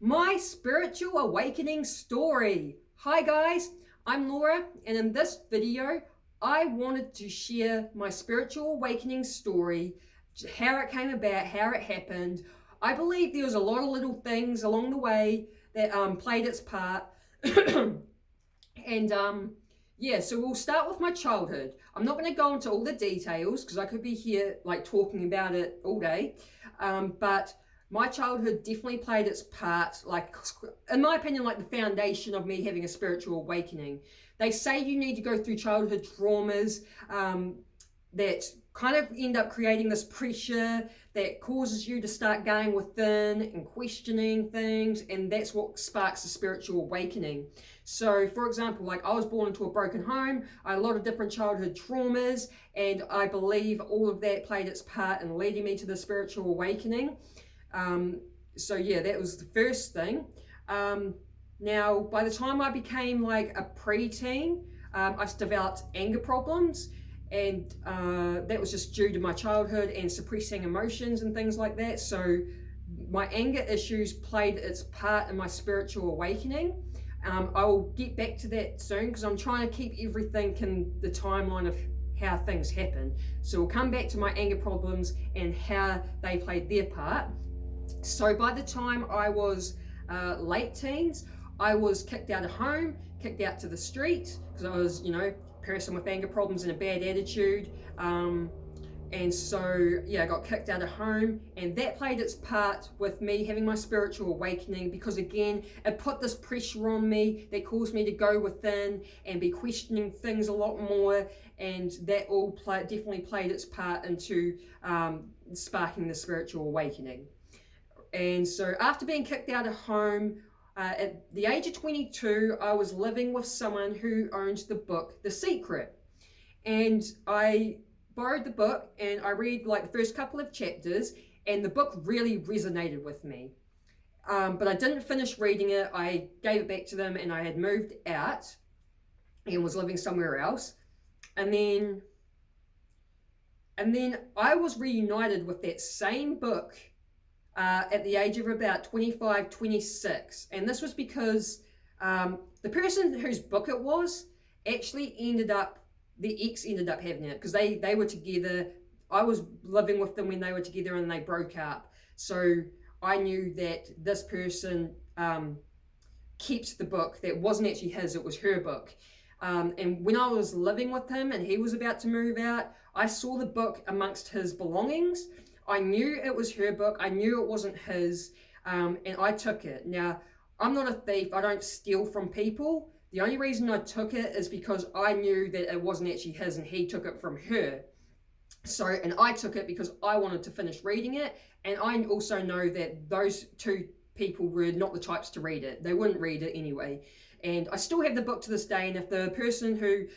My spiritual awakening story. Hi guys, I'm Laura, and in this video I wanted to share my spiritual awakening story, how it came about, how it happened. I believe there was a lot of little things along the way that played its part. and yeah, so we'll start with my childhood. I'm not going to go into all the details because I could be here like talking about it all day, but my childhood definitely played its part, like, in my opinion, like the foundation of me having a spiritual awakening. They say you need to go through childhood traumas that kind of end up creating this pressure that causes you to start going within and questioning things, and that's what sparks the spiritual awakening. So for example, like, I was born into a broken home. I had a lot of different childhood traumas, and I believe all of that played its part in leading me to the spiritual awakening. So yeah, that was the first thing. Now, by the time I became like a preteen, I developed anger problems, and that was just due to my childhood and suppressing emotions and things like that. So my anger issues played its part in my spiritual awakening. I will get back to that soon because I'm trying to keep everything in the timeline of how things happen. So we'll come back to my anger problems and how they played their part. So by the time I was late teens, I was kicked out of home, kicked out to the street because I was, a person with anger problems and a bad attitude. And so, yeah, I got kicked out of home, and that played its part with me having my spiritual awakening because, again, it put this pressure on me that caused me to go within and be questioning things a lot more, and that all definitely played its part into sparking the spiritual awakening. And so after being kicked out of home, at the age of 22, I was living with someone who owned the book The Secret. And I borrowed the book and I read like the first couple of chapters, and the book really resonated with me. But I didn't finish reading it. I gave it back to them, and I had moved out and was living somewhere else. And then I was reunited with that same book at the age of about 25, 26. And this was because the person whose book it was actually the ex ended up having it because they were together. I was living with them when they were together and they broke up. So I knew that this person kept the book that wasn't actually his, it was her book. And when I was living with him and he was about to move out, I saw the book amongst his belongings. I knew it was her book. I knew it wasn't his, and I took it. Now, I'm not a thief. I don't steal from people. The only reason I took it is because I knew that it wasn't actually his and he took it from her. So, and I took it because I wanted to finish reading it, and I also know that those two people were not the types to read it. They wouldn't read it anyway. And I still have the book to this day, and if the person who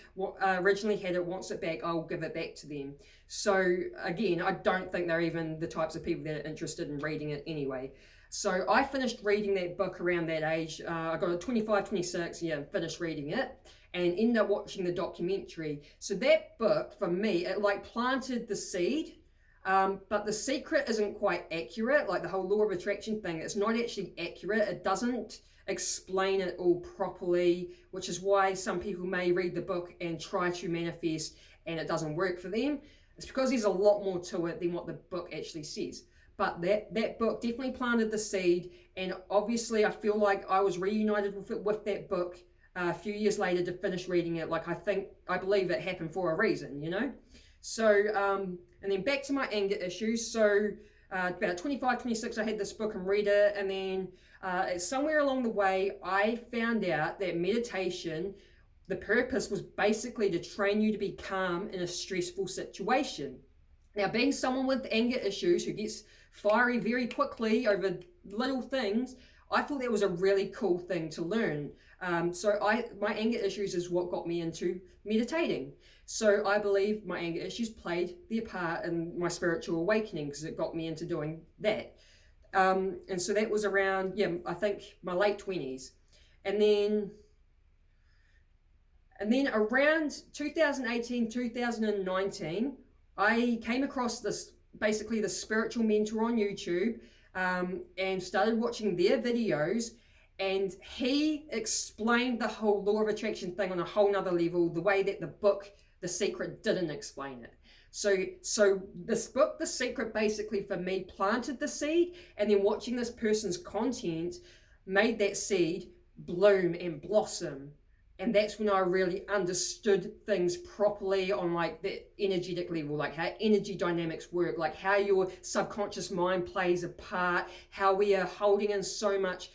originally had it wants it back, I'll give it back to them. So again, I don't think they're even the types of people that are interested in reading it anyway. So I finished reading that book around that age. I got a 25, 26, finished reading it and ended up watching the documentary. So that book, for me, it like planted the seed. But The Secret isn't quite accurate. Like the whole law of attraction thing, it's not actually accurate. It doesn't explain it all properly, which is why some people may read the book and try to manifest and it doesn't work for them. It's because there's a lot more to it than what the book actually says. But that book definitely planted the seed, and obviously I feel like I was reunited with that book a few years later to finish reading it. Like I believe it happened for a reason. So and then back to my anger issues. So about 25, 26, I had this book and read it, and then somewhere along the way, I found out that meditation, the purpose was basically to train you to be calm in a stressful situation. Now, being someone with anger issues who gets fiery very quickly over little things, I thought that was a really cool thing to learn. So my anger issues is what got me into meditating. So I believe my anger issues played their part in my spiritual awakening because it got me into doing that. And so that was around, I think my late 20s. And then around 2018, 2019, I came across this spiritual mentor on YouTube. and started watching their videos, and he explained the whole law of attraction thing on a whole nother level, the way that the book The Secret didn't explain it. So this book, The Secret, basically for me planted the seed, and then watching this person's content made that seed bloom and blossom. And that's when I really understood things properly on like the energetic level, like how energy dynamics work, like how your subconscious mind plays a part, how we are holding in so much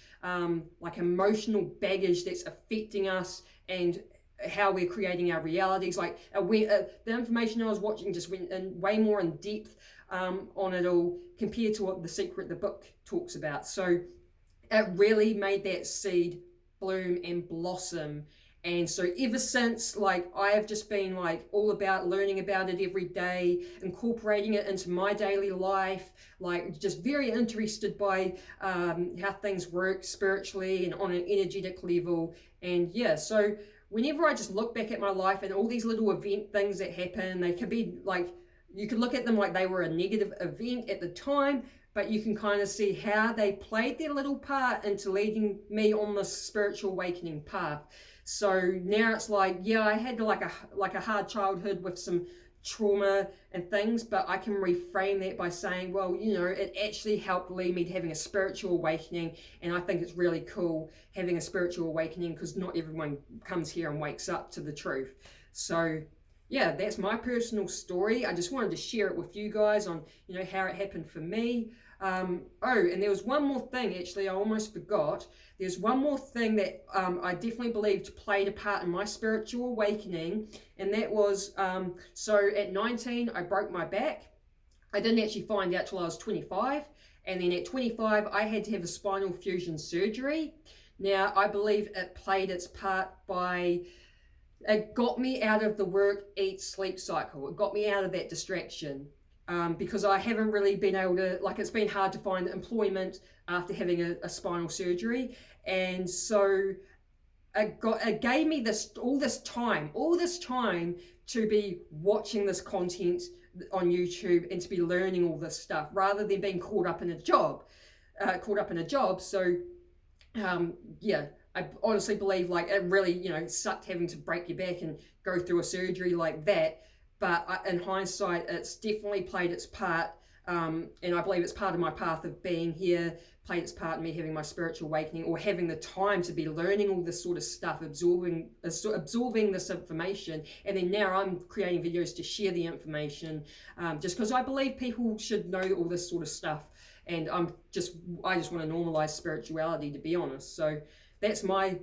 like emotional baggage that's affecting us, and how we're creating our realities. Like the information I was watching just went in way more in depth on it all compared to what The Secret, the book, talks about. So it really made that seed bloom and blossom. And so ever since, like, I have just been like all about learning about it every day, incorporating it into my daily life, like just very interested by how things work spiritually and on an energetic level. And yeah, so whenever I just look back at my life and all these little event things that happen, they could be like, you could look at them like they were a negative event at the time, but you can kind of see how they played their little part into leading me on this spiritual awakening path. So now it's like, yeah, I had like a hard childhood with some trauma and things, but I can reframe that by saying, well, you know, it actually helped lead me to having a spiritual awakening. And I think it's really cool having a spiritual awakening, because not everyone comes here and wakes up to the truth. So yeah, that's my personal story. I just wanted to share it with you guys on, you know, how it happened for me. Oh, and there was one more thing, actually, I almost forgot. There's one more thing that I definitely believed played a part in my spiritual awakening, and that was, so at 19, I broke my back. I didn't actually find out till I was 25, and then at 25, I had to have a spinal fusion surgery. Now, I believe it played its part by, it got me out of the work, eat, sleep cycle. It got me out of that distraction. Because I haven't really been able to, like, it's been hard to find employment after having a spinal surgery. And so it gave me all this time to be watching this content on YouTube and to be learning all this stuff rather than being caught up in a job. So yeah, I honestly believe like it really, you know, sucked having to break your back and go through a surgery like that. But in hindsight, it's definitely played its part, and I believe it's part of my path of being here, played its part in me having my spiritual awakening, or having the time to be learning all this sort of stuff, absorbing this information, and then now I'm creating videos to share the information, just because I believe people should know all this sort of stuff, and I just want to normalize spirituality, to be honest. So that's my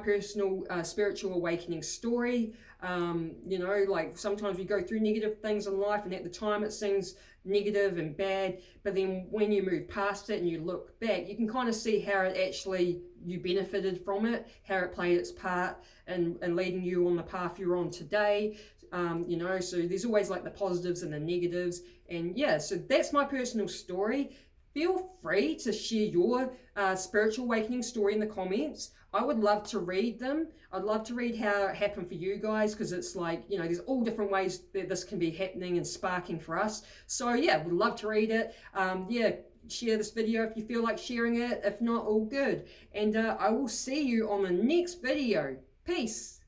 personal spiritual awakening story. You know, like sometimes we go through negative things in life, and at the time it seems negative and bad, but then when you move past it and you look back, you can kind of see how it actually, you benefited from it, how it played its part and leading you on the path you're on today. You know, so there's always like the positives and the negatives. And yeah, so that's my personal story. Feel free to share your spiritual awakening story in the comments. I would love to read them. I'd love to read how it happened for you guys, because it's like, you know, there's all different ways that this can be happening and sparking for us. So yeah, we'd love to read it. Yeah, share this video if you feel like sharing it. If not, all good. And I will see you on the next video. Peace.